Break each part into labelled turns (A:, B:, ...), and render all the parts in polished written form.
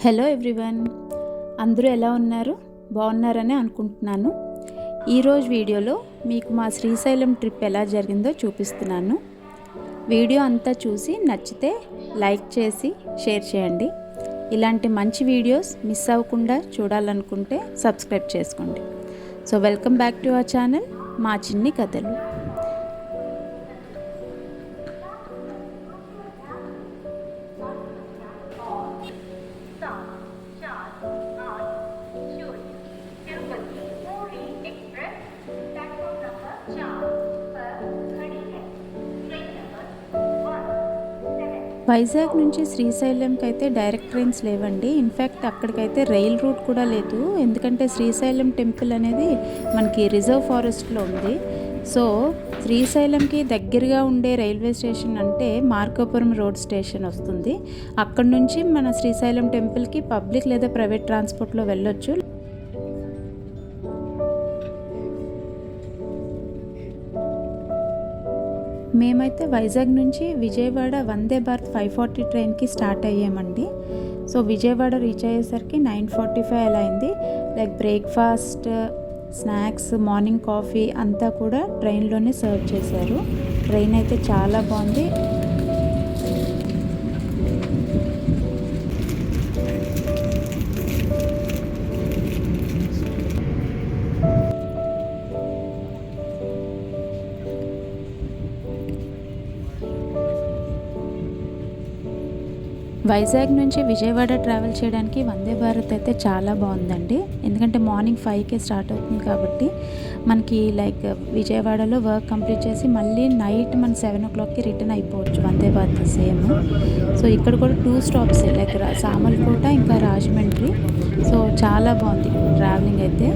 A: Hello everyone, అందరూ ఎలా ఉన్నారు? బాగున్నారని అనుకుంటున్నాను. ఈరోజు వీడియోలో మీకు మా శ్రీశైలం ట్రిప్ ఎలా జరిగిందో చూపిస్తున్నాను. వీడియో అంతా చూసి నచ్చితే లైక్ చేసి షేర్ చేయండి. ఇలాంటి మంచి వీడియోస్ మిస్ అవ్వకుండా చూడాలనుకుంటే సబ్స్క్రైబ్ చేసుకోండి. So welcome back to our channel మా చిన్ని కథలు. వైజాగ్ నుంచి శ్రీశైలంకి అయితే డైరెక్ట్ ట్రైన్స్ లేవండి. ఇన్ఫ్యాక్ట్ అక్కడికైతే రైల్ రూట్ కూడా లేదు. ఎందుకంటే శ్రీశైలం టెంపుల్ అనేది మనకి రిజర్వ్ ఫారెస్ట్లో ఉంది. సో శ్రీశైలంకి దగ్గరగా ఉండే రైల్వే స్టేషన్ అంటే మార్కాపురం రోడ్ స్టేషన్ వస్తుంది. అక్కడ నుంచి మన శ్రీశైలం టెంపుల్కి పబ్లిక్ లేదా ప్రైవేట్ ట్రాన్స్పోర్ట్లో వెళ్ళొచ్చు. మేమైతే వైజాగ్ నుంచి విజయవాడ వందే భారత్ 540 ట్రైన్కి స్టార్ట్ అయ్యామండి. సో విజయవాడ రీచ్ అయ్యేసరికి 9:45 అలా అయింది. Like breakfast, snacks, morning coffee అంతా కూడా ట్రైన్లోనే సర్వ్ చేశారు. ట్రైన్ అయితే చాలా బాగుంది. వైజాగ్ నుంచి విజయవాడ ట్రావెల్ చేయడానికి వందే భారత్ అయితే చాలా బాగుందండి. ఎందుకంటే మార్నింగ్ 5కే స్టార్ట్ అవుతుంది కాబట్టి మనకి లైక్ విజయవాడలో వర్క్ కంప్లీట్ చేసి మళ్ళీ నైట్ మన 7 o'clockకి రిటర్న్ అయిపోవచ్చు వందే భారత్ సేమ్. సో ఇక్కడ కూడా 2 stops లైక్ సామర్లకోట ఇంకా రాజమండ్రి. సో చాలా బాగుంది ట్రావెలింగ్ అయితే.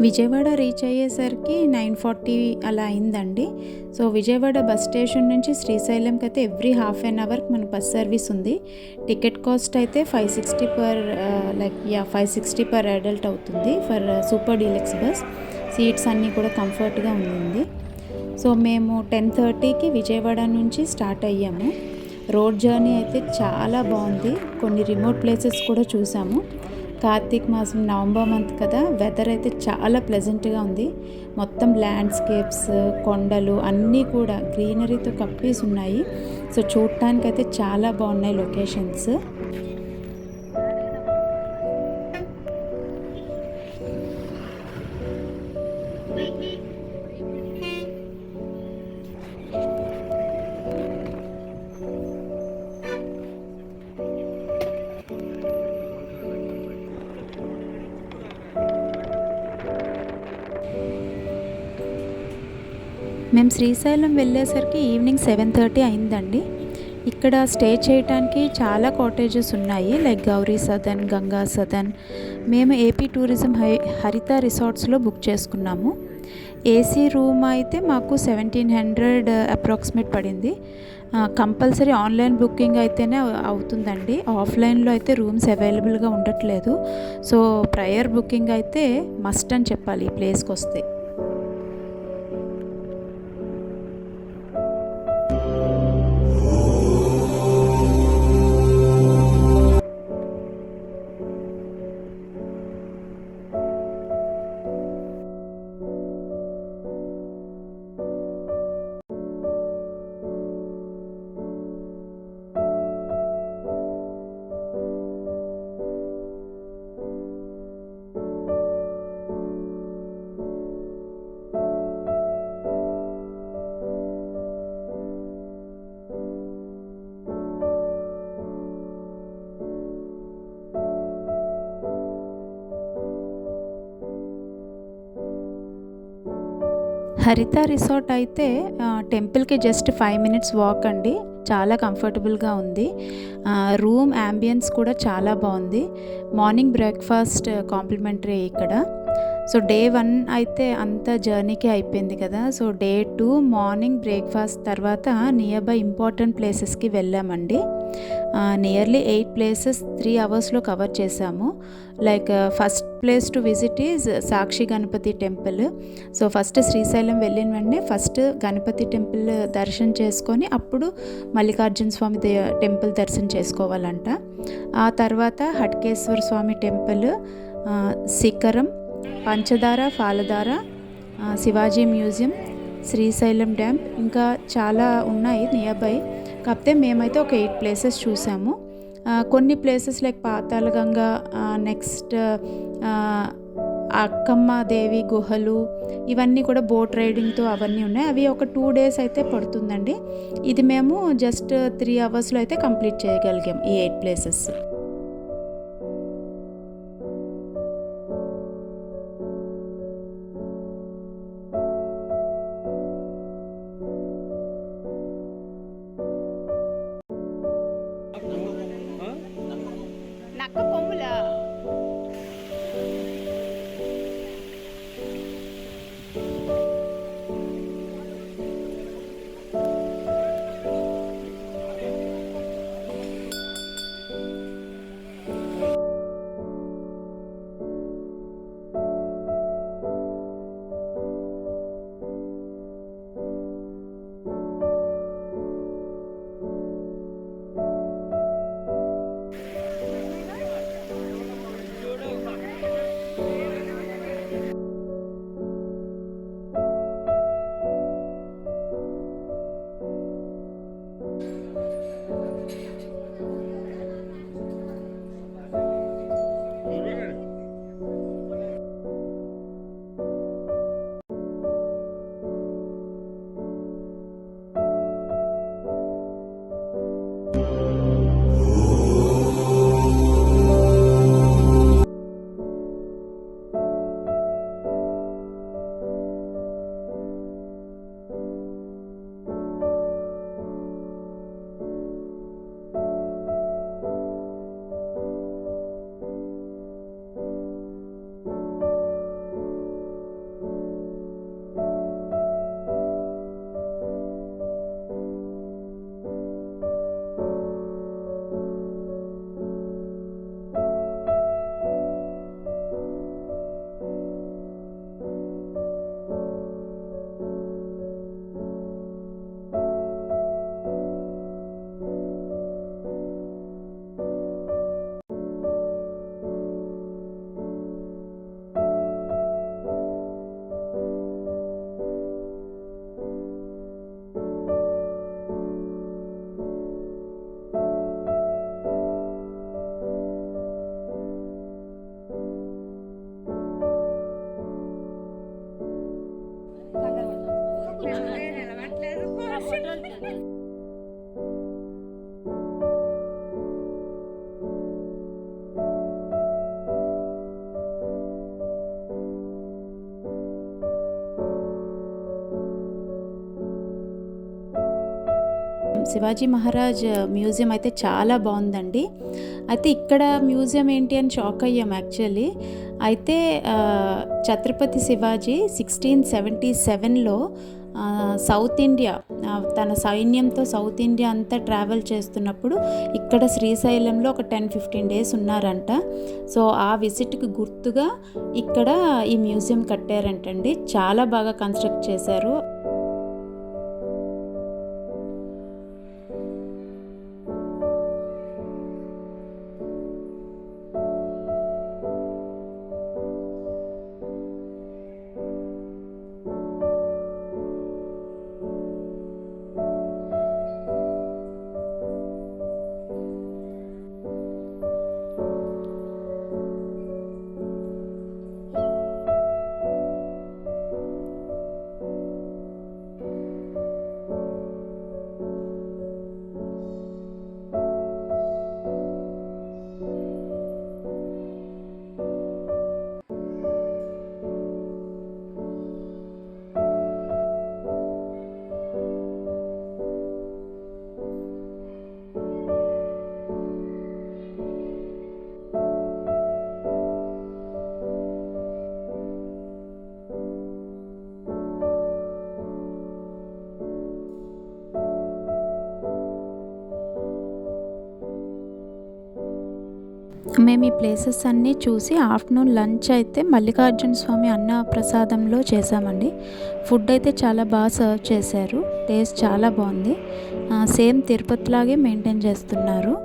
A: విజయవాడ రీచ్ అయ్యేసరికి 9:40 అలా అయిందండి. సో విజయవాడ బస్ స్టేషన్ నుంచి శ్రీశైలంకి అయితే ఎవ్రీ హాఫ్ అన్ అవర్కి మన బస్ సర్వీస్ ఉంది. టికెట్ కాస్ట్ అయితే 560 పర్ అడల్ట్ అవుతుంది for super deluxe bus. Seats అన్నీ కూడా కంఫర్ట్గా ఉంది. సో మేము 10:30కి విజయవాడ నుంచి స్టార్ట్ అయ్యాము. రోడ్ జర్నీ అయితే చాలా బాగుంది. కొన్ని రిమోట్ ప్లేసెస్ కూడా చూసాము. కార్తీక మాసం, నవంబర్ మంత్ కదా, వెదర్ అయితే చాలా ప్లెజెంట్గా ఉంది. మొత్తం ల్యాండ్స్కేప్స్, కొండలు అన్నీ కూడా గ్రీనరీతో కప్పేసి ఉన్నాయి. సో చూడటానికైతే చాలా బాగున్నాయి లొకేషన్స్. మేము శ్రీశైలం వెళ్ళేసరికి ఈవినింగ్ 7:30 అయిందండి. ఇక్కడ స్టే చేయడానికి చాలా కాటేజెస్ ఉన్నాయి, లైక్ గౌరీ సదన్, గంగా సదన్. మేము ఏపీ టూరిజం హరిత రిసార్ట్స్లో బుక్ చేసుకున్నాము. ఏసీ రూమ్ అయితే మాకు 1700 అప్రాక్సిమేట్ పడింది. కంపల్సరీ ఆన్లైన్ బుకింగ్ అయితేనే అవుతుందండి. ఆఫ్లైన్లో అయితే రూమ్స్ అవైలబుల్గా ఉండట్లేదు. సో ప్రయర్ బుకింగ్ అయితే మస్ట్ అని చెప్పాలి ఈ ప్లేస్కి వస్తే. హరిత రిసార్ట్ అయితే టెంపుల్కి జస్ట్ 5 minutes వాక్ అండి. చాలా కంఫర్టబుల్గా ఉంది. రూమ్ యాంబియన్స్ కూడా చాలా బాగుంది. మార్నింగ్ బ్రేక్ఫాస్ట్ కాంప్లిమెంటరీ ఇక్కడ. సో డే 1 అయితే అంత జర్నీకి అయిపోయింది కదా. సో డే 2 మార్నింగ్ బ్రేక్ఫాస్ట్ తర్వాత నియర్ బై ఇంపార్టెంట్ ప్లేసెస్కి వెళ్ళామండి. నియర్లీ 8 ప్లేసెస్ 3 అవర్స్లో కవర్ చేసాము. Like first place to visit is Sakshi Ganapati temple. So first Srisailam వెళ్ళిన వెంటనే ఫస్ట్ గణపతి టెంపుల్ దర్శనం చేసుకొని అప్పుడు మల్లికార్జున స్వామి టెంపుల్ దర్శనం చేసుకోవాలంట. ఆ తర్వాత హట్కేశ్వర స్వామి టెంపుల్, శిఖరం, పంచదార, పాలధార, శివాజీ మ్యూజియం, శ్రీశైలం డ్యామ్, ఇంకా చాలా ఉన్నాయి నియర్ బై. కాకపోతే మేమైతే ఒక 8 ప్లేసెస్ చూసాము. కొన్ని places like Patalaganga, next Akkamma దేవి గుహలు, ఇవన్నీ కూడా బోట్ రైడింగ్తో అవన్నీ ఉన్నాయి. అవి ఒక 2 days అయితే పడుతుందండి. ఇది మేము జస్ట్ 3 అవర్స్లో అయితే కంప్లీట్ చేయగలిగాం ఈ 8 ప్లేసెస్. నక్క కొమ్ములా? శివాజీ మహారాజ్ మ్యూజియం అయితే చాలా బాగుందండి. అయితే ఇక్కడ మ్యూజియం ఏంటి అని షాక్ అయ్యాం యాక్చువల్లీ. అయితే ఛత్రపతి శివాజీ 1677లో సౌత్ ఇండియా తన సైన్యంతో సౌత్ ఇండియా అంతా ట్రావెల్ చేస్తున్నప్పుడు ఇక్కడ శ్రీశైలంలో ఒక 10-15 days ఉన్నారంట. సో ఆ విజిట్కి గుర్తుగా ఇక్కడ ఈ మ్యూజియం కట్టారంటండి. చాలా బాగా కన్స్ట్రక్ట్ చేశారు. మేము ఈ ప్లేసెస్ అన్నీ చూసి ఆఫ్టర్నూన్ లంచ్ అయితే మల్లికార్జున స్వామి అన్న ప్రసాదంలో చేసామండి. ఫుడ్ అయితే చాలా బాగా సర్వ్ చేశారు. టేస్ట్ చాలా బాగుంది. సేమ్ తిరుపతిలాగే మెయింటైన్ చేస్తున్నారు.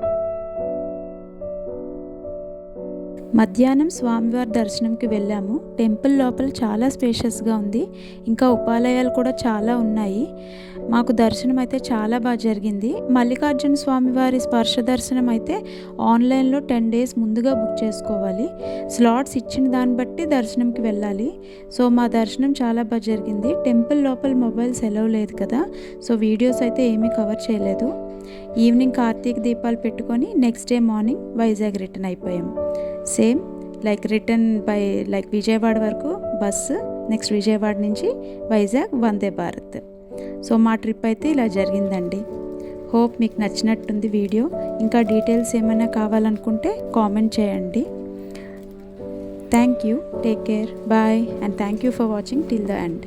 A: మధ్యాహ్నం స్వామివారి దర్శనంకి వెళ్ళాము. టెంపుల్ లోపల చాలా స్పేషియస్గా ఉంది. ఇంకా ఉపాలయాలు కూడా చాలా ఉన్నాయి. మాకు దర్శనం అయితే చాలా బాగా జరిగింది. మల్లికార్జున స్వామివారి స్పర్శ దర్శనం అయితే ఆన్లైన్లో 10 days ముందుగా బుక్ చేసుకోవాలి. స్లాట్స్ ఇచ్చిన దాన్ని బట్టి దర్శనంకి వెళ్ళాలి. సో మా దర్శనం చాలా బాగా జరిగింది. టెంపుల్ లోపల మొబైల్స్ ఎలవ్ లేదు కదా, సో వీడియోస్ అయితే ఏమీ కవర్ చేయలేదు. ఈవినింగ్ కార్తీక దీపాలు పెట్టుకొని next day morning Vizag return అయిపోయాం. సేమ్ రిటర్న్ బై విజయవాడ వరకు బస్సు, నెక్స్ట్ విజయవాడ నుంచి వైజాగ్ వందే భారత్. సో మా ట్రిప్ అయితే ఇలా జరిగిందండి. హోప్ మీకు నచ్చినట్టుంది వీడియో. ఇంకా డీటెయిల్స్ ఏమైనా కావాలనుకుంటే కామెంట్ చేయండి. Thank you, take care, bye, and thank you for watching till the end.